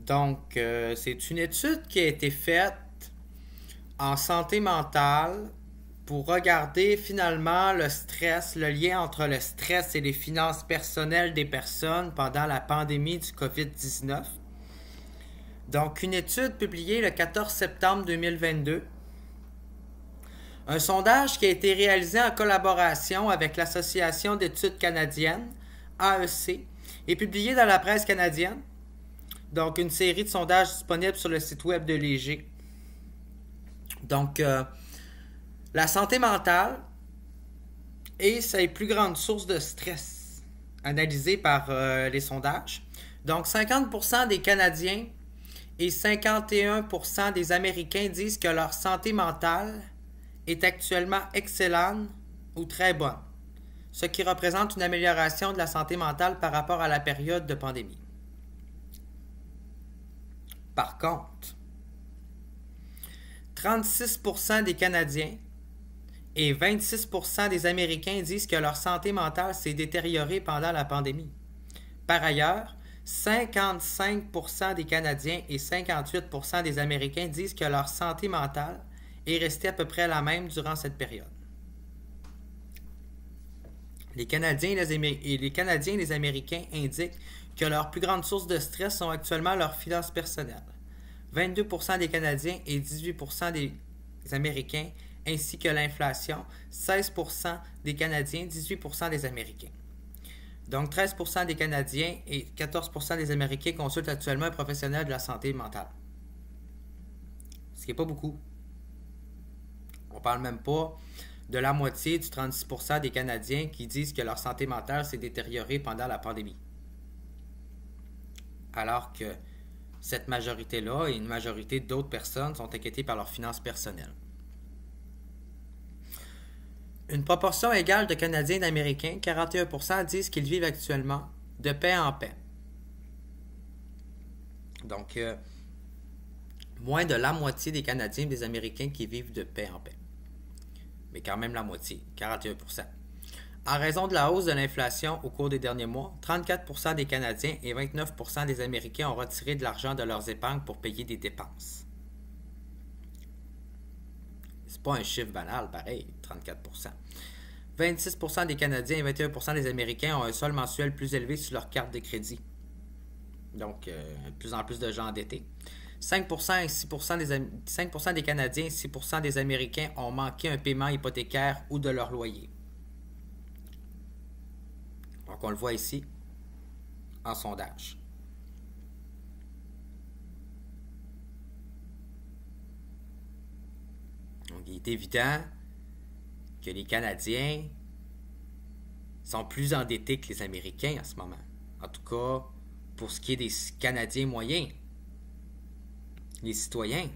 Donc, c'est une étude qui a été faite en santé mentale pour regarder finalement le stress, le lien entre le stress et les finances personnelles des personnes pendant la pandémie du COVID-19. Donc, une étude publiée le 14 septembre 2022. Un sondage qui a été réalisé en collaboration avec l'Association d'études canadiennes, AEC, et publié dans la presse canadienne. Donc, une série de sondages disponibles sur le site web de Léger. Donc, la santé mentale est sa plus grande source de stress, analysée par les sondages. Donc, 50% des Canadiens et 51% des Américains disent que leur santé mentale est actuellement excellente ou très bonne, ce qui représente une amélioration de la santé mentale par rapport à la période de pandémie. Par contre, 36% des Canadiens et 26% des Américains disent que leur santé mentale s'est détériorée pendant la pandémie. Par ailleurs, 55% des Canadiens et 58% des Américains disent que leur santé mentale est restée à peu près la même durant cette période. Les Canadiens et les Américains indiquent que leurs plus grandes sources de stress sont actuellement leurs finances personnelles. 22% des Canadiens et 18% des Américains, ainsi que l'inflation, 16% des Canadiens, 18% des Américains. Donc 13% des Canadiens et 14% des Américains consultent actuellement un professionnel de la santé mentale. Ce qui n'est pas beaucoup. On ne parle même pas de la moitié du 36% des Canadiens qui disent que leur santé mentale s'est détériorée pendant la pandémie. Alors que cette majorité-là et une majorité d'autres personnes sont inquiétées par leurs finances personnelles. Une proportion égale de Canadiens et d'Américains, 41%, disent qu'ils vivent actuellement de paix en paix. Donc, moins de la moitié des Canadiens et des Américains qui vivent de paix en paix. Mais quand même la moitié, 41%. En raison de la hausse de l'inflation au cours des derniers mois, 34% des Canadiens et 29% des Américains ont retiré de l'argent de leurs épargnes pour payer des dépenses. C'est pas un chiffre banal, pareil, 34%. 26% des Canadiens et 21% des Américains ont un solde mensuel plus élevé sur leur carte de crédit. Donc, de plus en plus de gens endettés. 5% et 5% des Canadiens et 6% des Américains ont manqué un paiement hypothécaire ou de leur loyer. Donc, on le voit ici, en sondage. Donc, il est évident que les Canadiens sont plus endettés que les Américains en ce moment. En tout cas, pour ce qui est des Canadiens moyens, les citoyens.